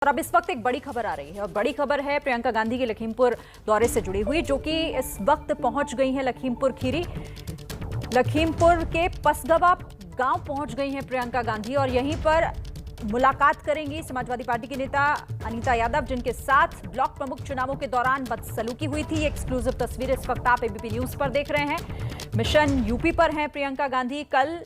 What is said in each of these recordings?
और अब इस वक्त एक बड़ी खबर आ रही है और बड़ी खबर है प्रियंका गांधी के लखीमपुर दौरे से जुड़ी हुई, जो कि इस वक्त पहुंच गई हैं लखीमपुर खीरी। लखीमपुर के पसगवा गांव पहुंच गई हैं प्रियंका गांधी और यहीं पर मुलाकात करेंगी समाजवादी पार्टी के नेता अनीता यादव, जिनके साथ ब्लॉक प्रमुख चुनावों के दौरान बदसलूकी हुई थी। एक्सक्लूसिव तस्वीरें इस वक्त आप एबीपी न्यूज पर देख रहे हैं। मिशन यूपी पर हैं प्रियंका गांधी। कल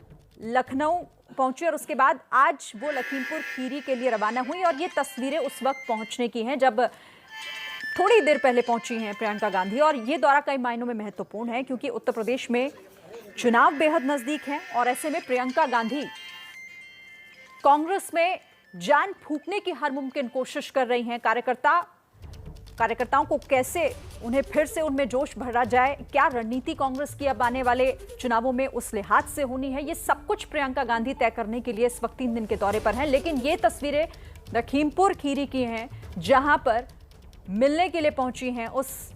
लखनऊ पहुंची और उसके बाद आज वो लखीमपुर खीरी के लिए रवाना हुई और ये तस्वीरें उस वक्त पहुंचने की हैं जब थोड़ी देर पहले पहुंची हैं प्रियंका गांधी। और ये दौरा कई मायनों में महत्वपूर्ण है क्योंकि उत्तर प्रदेश में चुनाव बेहद नजदीक हैं और ऐसे में प्रियंका गांधी कांग्रेस में जान फूंकने की हर मुमकिन कोशिश कर रही हैं। कार्यकर्ताओं को कैसे उन्हें फिर से उनमें जोश भरा जाए, क्या रणनीति कांग्रेस की अब आने वाले चुनावों में उस लिहाज से होनी है, ये सब कुछ प्रियंका गांधी तय करने के लिए इस वक्त 3 दिन के दौरे पर हैं। लेकिन ये तस्वीरें लखीमपुर खीरी की हैं, जहां पर मिलने के लिए पहुंची हैं उस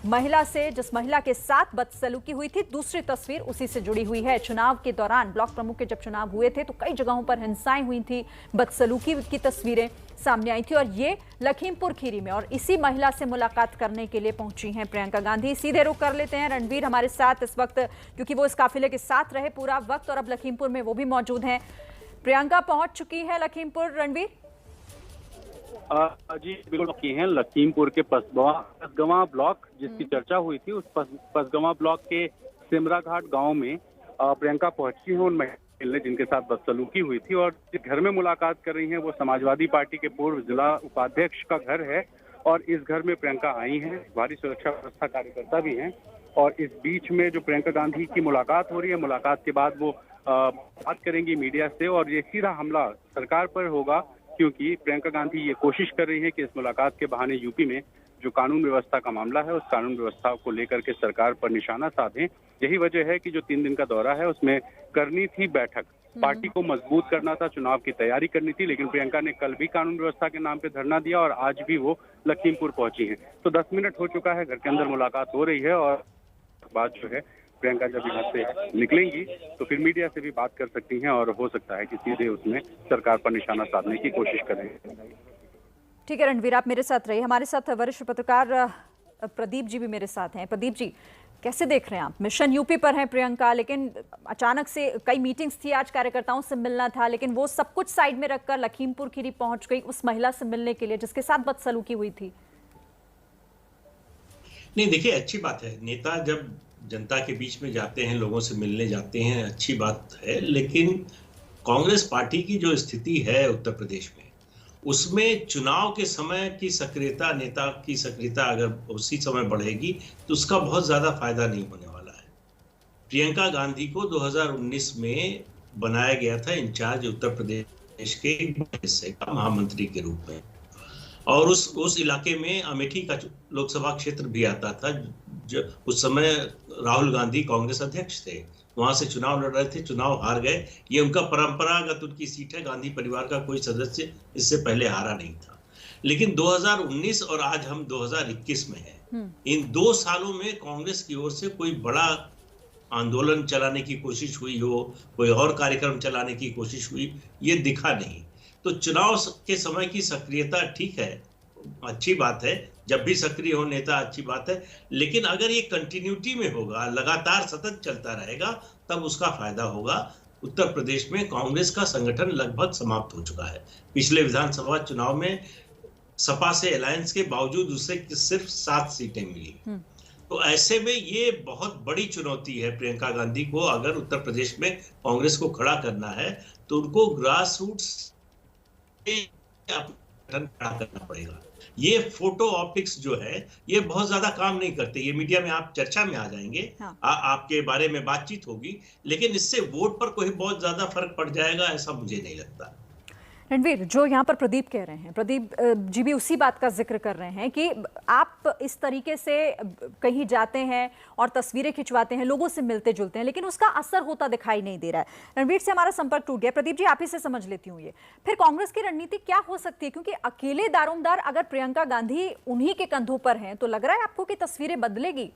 महिला से जिस महिला के साथ बदसलूकी हुई थी। दूसरी तस्वीर उसी से जुड़ी हुई है। चुनाव के दौरान ब्लॉक प्रमुख के जब चुनाव हुए थे तो कई जगहों पर हिंसाएं हुई थी, बदसलूकी की तस्वीरें सामने आई थी और ये लखीमपुर खीरी में। और इसी महिला से मुलाकात करने के लिए पहुंची हैं प्रियंका गांधी। सीधे रुख कर लेते हैं रणवीर हमारे साथ इस वक्त, क्योंकि वो इस काफिले के साथ रहे पूरा वक्त और अब लखीमपुर में वो भी मौजूद हैं। प्रियंका पहुंच चुकी है लखीमपुर। रणवीर जी बिल्कुल की हैं लखीमपुर के पसगवा ब्लॉक जिसकी चर्चा हुई थी, उस पसगवा ब्लॉक के सिमरा घाट गांव में प्रियंका पहुंची हैं उन महिला जिनके साथ बदसलूकी हुई थी और जिस घर में मुलाकात कर रही हैं वो समाजवादी पार्टी के पूर्व जिला उपाध्यक्ष का घर है और इस घर में प्रियंका आई हैं। भारी सुरक्षा व्यवस्था कार्यकर्ता भी हैं और इस बीच में जो प्रियंका गांधी की मुलाकात हो रही है, मुलाकात के बाद वो बात करेंगी मीडिया से और ये सीधा हमला सरकार पर होगा, क्योंकि प्रियंका गांधी ये कोशिश कर रही है कि इस मुलाकात के बहाने यूपी में जो कानून व्यवस्था का मामला है उस कानून व्यवस्था को लेकर के सरकार पर निशाना साधें। यही वजह है कि जो 3 दिन का दौरा है उसमें करनी थी बैठक, पार्टी को मजबूत करना था, चुनाव की तैयारी करनी थी। लेकिन प्रियंका ने कल भी कानून व्यवस्था के नाम पे धरना दिया और आज भी वो लखीमपुर पहुंची है। तो 10 मिनट हो चुका है, घर के अंदर मुलाकात हो रही है और बात जो है प्रियंका जब यहाँ से निकलेंगी तो फिर मीडिया से भी बात कर सकती हैं और हो सकता है कि सीधे उसमें सरकार पर निशाना साधने की कोशिश करें। ठीक है रणवीर, आप मेरे साथ रहिए। हमारे साथ वरिष्ठ पत्रकार प्रदीप जी भी मेरे साथ हैं। प्रदीप जी, कैसे देख रहे हैं आप? मिशन यूपी पर हैं प्रियंका, लेकिन अचानक से कई मीटिंग्स थी, आज कार्यकर्ताओं से मिलना था, लेकिन वो सब कुछ साइड में रखकर लखीमपुर खीरी पहुंच गई उस महिला से मिलने के लिए जिसके साथ बदसलूकी हुई थी। नहीं, देखिए अच्छी बात है, नेता जब जनता के बीच में जाते हैं, लोगों से मिलने जाते हैं, अच्छी बात है। लेकिन कांग्रेस पार्टी की जो स्थिति है उत्तर प्रदेश में, उसमें चुनाव के समय की सक्रियता, नेता की सक्रियता अगर उसी समय बढ़ेगी तो उसका बहुत ज्यादा फायदा नहीं होने वाला है। प्रियंका गांधी को 2019 में बनाया गया था इंचार्ज उत्तर प्रदेश के हिस्से का महामंत्री के रूप में और उस इलाके में अमेठी का लोकसभा क्षेत्र भी आता था। जो उस समय राहुल गांधी कांग्रेस अध्यक्ष थे, वहां से चुनाव लड़ रहे थे, चुनाव हार गए। ये उनका परंपरागत उनकी सीट है, गांधी परिवार का कोई सदस्य इससे पहले हारा नहीं था। लेकिन 2019 और आज हम 2021 में हैं। इन 2 सालों में कांग्रेस की ओर से कोई बड़ा आंदोलन चलाने की कोशिश हुई हो, कोई और कार्यक्रम चलाने की कोशिश हुई, ये दिखा नहीं। तो चुनाव के समय की सक्रियता ठीक है, अच्छी बात है, जब भी सक्रिय हो नेता अच्छी बात है। लेकिन अगर ये कंटिन्यूटी में होगा, लगातार सतत चलता रहेगा, तब उसका फायदा होगा। उत्तर प्रदेश में कांग्रेस का संगठन लगभग समाप्त हो चुका है। पिछले विधानसभा चुनाव में सपा से अलायंस के बावजूद उसे सिर्फ 7 सीटें मिली। तो ऐसे में ये बहुत बड़ी चुनौती है प्रियंका गांधी को। अगर उत्तर प्रदेश में कांग्रेस को खड़ा करना है तो उनको ग्रास रूट्स खड़ा करना पड़ेगा। ये फोटो ऑप्टिक्स जो है ये बहुत ज्यादा काम नहीं करते। ये मीडिया में आप चर्चा में आ जाएंगे, हाँ। आपके बारे में बातचीत होगी, लेकिन इससे वोट पर कोई बहुत ज्यादा फर्क पड़ जाएगा ऐसा मुझे नहीं लगता। रणवीर, जो यहाँ पर प्रदीप कह रहे हैं, प्रदीप जी भी उसी बात का जिक्र कर रहे हैं कि आप इस तरीके से कहीं जाते हैं और तस्वीरें खिंचवाते हैं, लोगों से मिलते जुलते हैं, लेकिन उसका असर होता दिखाई नहीं दे रहा है। रणवीर से हमारा संपर्क टूट गया। प्रदीप जी, आप ही से समझ लेती हूँ, ये फिर कांग्रेस की रणनीति क्या हो सकती है? क्योंकि अकेले दारोमदार अगर प्रियंका गांधी उन्हीं के कंधों पर हैं तो लग रहा है आपको कि तस्वीरें बदलेगी।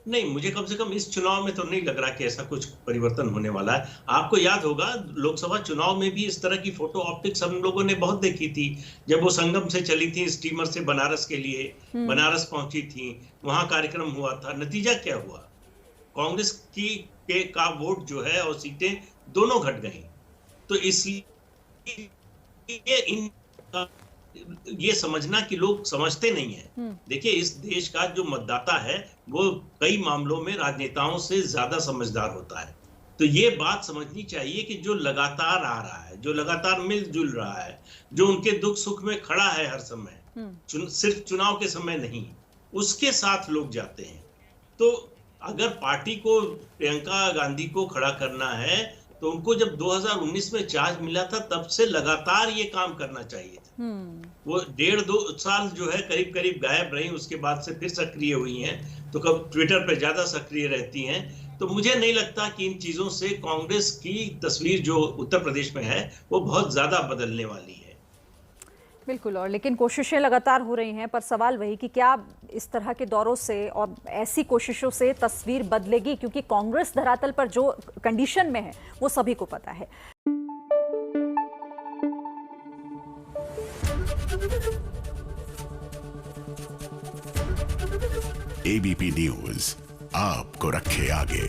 नहीं, मुझे कम से कम इस चुनाव में तो नहीं लग रहा कि ऐसा कुछ परिवर्तन होने वाला है। आपको याद होगा लोकसभा चुनाव में भी इस तरह की फोटो ऑप्टिक्स हम लोगों ने बहुत देखी थी, जब वो संगम से चली थी स्टीमर से बनारस के लिए, बनारस पहुंची थी, वहां कार्यक्रम हुआ था। नतीजा क्या हुआ? कांग्रेस का वोट जो है और सीटें दोनों घट गई। तो इसलिए ये समझना कि लोग समझते नहीं है। देखिए, इस देश का जो मतदाता है वो कई मामलों में राजनेताओं से ज्यादा समझदार होता है। तो ये बात समझनी चाहिए कि जो लगातार आ रहा है, जो लगातार मिलजुल रहा है, जो उनके दुख सुख में खड़ा है हर समय, सिर्फ चुनाव के समय नहीं, उसके साथ लोग जाते हैं। तो अगर पार्टी को प्रियंका गांधी को खड़ा करना है तो उनको जब 2019 में चार्ज मिला था तब से लगातार ये काम करना चाहिए था। वो 1.5-2 साल जो है करीब करीब गायब रही, उसके बाद से फिर सक्रिय हुई हैं, तो कब ट्विटर पे ज्यादा सक्रिय रहती हैं। तो मुझे नहीं लगता कि इन चीजों से कांग्रेस की तस्वीर जो उत्तर प्रदेश में है वो बहुत ज्यादा बदलने वाली है। बिल्कुल, और लेकिन कोशिशें लगातार हो रही हैं, पर सवाल वही कि क्या इस तरह के दौरों से और ऐसी कोशिशों से तस्वीर बदलेगी, क्योंकि कांग्रेस धरातल पर जो कंडीशन में है वो सभी को पता है। एबीपी न्यूज आपको रखे आगे।